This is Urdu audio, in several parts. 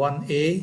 1A।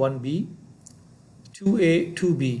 1B 2A 2B।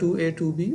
2A 2B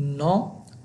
9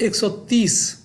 130,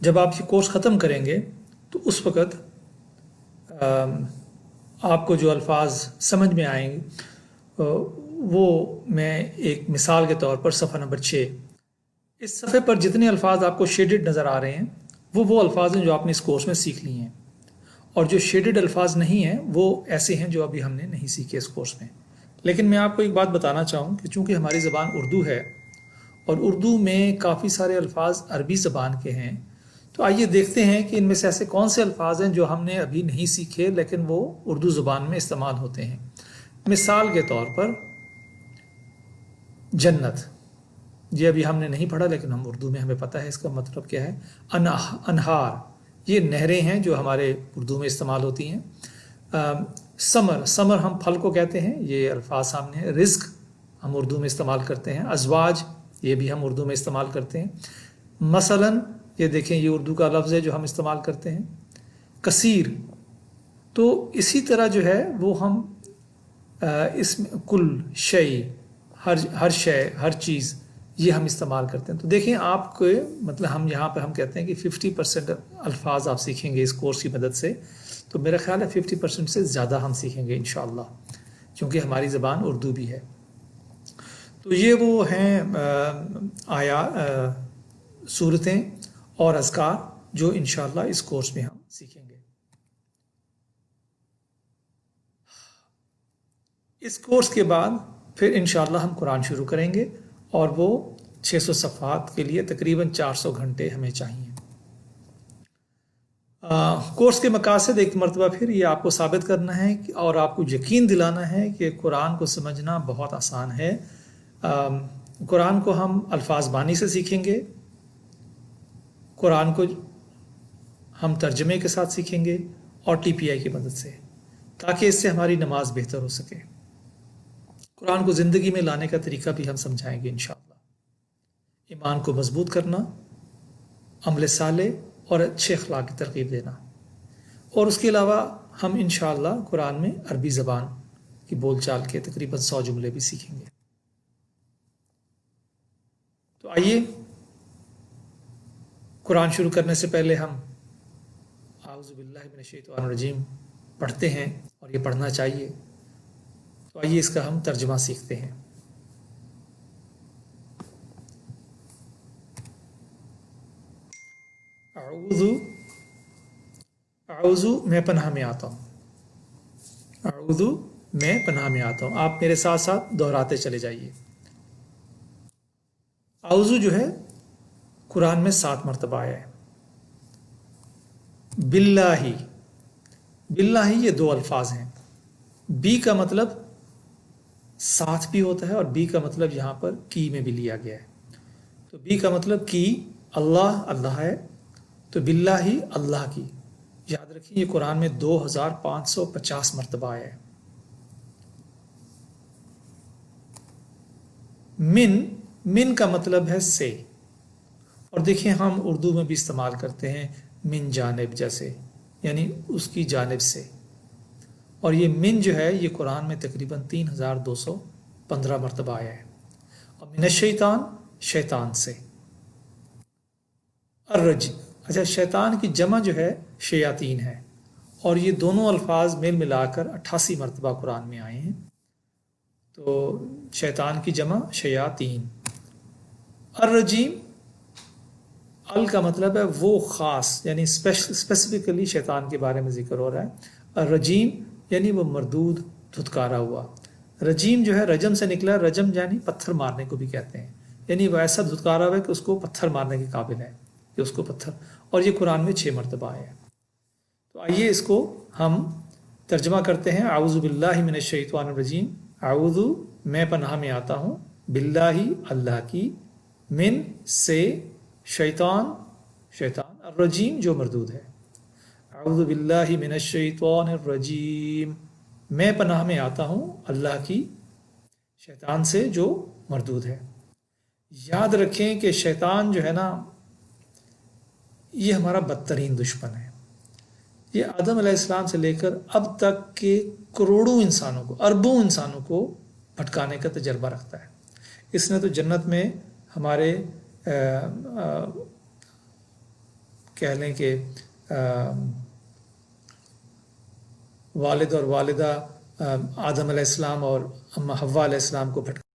جب آپ یہ کورس ختم کریں گے تو اس وقت آپ کو جو الفاظ سمجھ میں آئیں گے وہ میں ایک مثال کے طور پر صفحہ نمبر 6، اس صفحے پر جتنے الفاظ آپ کو شیڈڈ نظر آ رہے ہیں وہ الفاظ ہیں جو آپ نے اس کورس میں سیکھ لی ہیں، اور جو شیڈڈ الفاظ نہیں ہیں وہ ایسے ہیں جو ابھی ہم نے نہیں سیکھے اس کورس میں۔ لیکن میں آپ کو ایک بات بتانا چاہوں کہ چونکہ ہماری زبان اردو ہے اور اردو میں کافی سارے الفاظ عربی زبان کے ہیں، تو آئیے دیکھتے ہیں کہ ان میں سے ایسے کون سے الفاظ ہیں جو ہم نے ابھی نہیں سیکھے لیکن وہ اردو زبان میں استعمال ہوتے ہیں۔ مثال کے طور پر جنت، یہ ابھی ہم نے نہیں پڑھا لیکن ہم اردو میں ہمیں پتہ ہے اس کا مطلب کیا ہے۔ انہار، یہ نہریں ہیں جو ہمارے اردو میں استعمال ہوتی ہیں۔ ثمر ہم پھل کو کہتے ہیں، یہ الفاظ سامنے ہیں۔ رزق ہم اردو میں استعمال کرتے ہیں۔ ازواج، یہ بھی ہم اردو میں استعمال کرتے ہیں۔ مثلاً یہ دیکھیں، یہ اردو کا لفظ ہے جو ہم استعمال کرتے ہیں۔ کثیر، تو اسی طرح جو ہے وہ ہم اس میں کل شے، ہر شے، ہر چیز، یہ ہم استعمال کرتے ہیں۔ تو دیکھیں آپ کو مطلب ہم یہاں پہ ہم کہتے ہیں کہ 50% الفاظ آپ سیکھیں گے اس کورس کی مدد سے، تو میرا خیال ہے 50% سے زیادہ ہم سیکھیں گے انشاءاللہ، کیونکہ ہماری زبان اردو بھی ہے۔ تو یہ وہ ہیں صورتیں اور اذکار جو انشاءاللہ اس کورس میں ہم سیکھیں گے۔ اس کورس کے بعد پھر انشاءاللہ ہم قرآن شروع کریں گے، اور وہ 600 صفحات کے لیے تقریباً 400 گھنٹے ہمیں چاہیے۔ کورس کے مقاصد ایک مرتبہ پھر یہ آپ کو ثابت کرنا ہے اور آپ کو یقین دلانا ہے کہ قرآن کو سمجھنا بہت آسان ہے۔ قرآن کو ہم الفاظ بانی سے سیکھیں گے، قرآن کو ہم ترجمے کے ساتھ سیکھیں گے اور TPI کی مدد سے، تاکہ اس سے ہماری نماز بہتر ہو سکے۔ قرآن کو زندگی میں لانے کا طریقہ بھی ہم سمجھائیں گے انشاءاللہ۔ ایمان کو مضبوط کرنا، عمل صالح اور اچھے اخلاق کی ترغیب دینا، اور اس کے علاوہ ہم انشاءاللہ قرآن میں عربی زبان کی بول چال کے تقریباً 100 جملے بھی سیکھیں گے۔ تو آئیے قرآن شروع کرنے سے پہلے ہم اعوذ باللہ من الشیطان الرجیم پڑھتے ہیں، اور یہ پڑھنا چاہیے۔ تو آئیے اس کا ہم ترجمہ سیکھتے ہیں۔ اعوذ میں پناہ میں آتا ہوں، اعوذ میں پناہ میں آتا ہوں۔ آپ میرے ساتھ ساتھ دہراتے چلے جائیے۔ اعوذ جو ہے قرآن میں 7 مرتبہ آیا ہے۔ باللہ، باللہ یہ 2 الفاظ ہیں۔ بی کا مطلب ساتھ بھی ہوتا ہے، اور بی کا مطلب یہاں پر کی میں بھی لیا گیا ہے۔ تو بی کا مطلب کی، اللہ، اللہ ہے، تو باللہ اللہ کی۔ یاد رکھیں یہ قرآن میں 2550 مرتبہ آیا ہے۔ من کا مطلب ہے سے، اور دیکھیں ہم اردو میں بھی استعمال کرتے ہیں من جانب جیسے، یعنی اس کی جانب سے، اور یہ من جو ہے یہ قرآن میں تقریباً 3215 مرتبہ آیا ہے۔ اور من الشیطان، شیطان سے۔ اچھا، شیطان کی جمع جو ہے شیاطین ہے، اور یہ دونوں الفاظ میل ملا کر 88 مرتبہ قرآن میں آئے ہیں۔ تو شیطان کی جمع شیاطین۔ الرجیم، ال کا مطلب ہے وہ خاص، یعنی اسپیسیفکلی شیطان کے بارے میں ذکر ہو رہا ہے۔ الرجیم یعنی وہ مردود، دھتکارا ہوا۔ رجیم جو ہے رجم سے نکلا، رجم یعنی پتھر مارنے کو بھی کہتے ہیں، یعنی وہ ایسا دھتکارا ہوا ہے کہ اس کو پتھر مارنے کے قابل ہے، کہ اس کو پتھر، اور یہ قرآن میں 6 مرتبہ آیا ہے۔ تو آئیے اس کو ہم ترجمہ کرتے ہیں۔ اعوذ باللہ من الشیطان الرجیم، اعوذ میں پناہ میں آتا ہوں، باللہ اللہ کی، من سے، شیطان شیطان، الرجیم جو مردود ہے۔ اعوذ باللہ من الشیطان الرجیم، میں پناہ میں آتا ہوں اللہ کی شیطان سے جو مردود ہے۔ یاد رکھیں کہ شیطان جو ہے نا، یہ ہمارا بدترین دشمن ہے۔ یہ آدم علیہ السلام سے لے کر اب تک کے کروڑوں انسانوں کو، اربوں انسانوں کو بھٹکانے کا تجربہ رکھتا ہے۔ اس نے تو جنت میں ہمارے کہہ لیں کہ والد اور والدہ آدم علیہ السلام اور اماں حوا علیہ السلام کو بھٹکا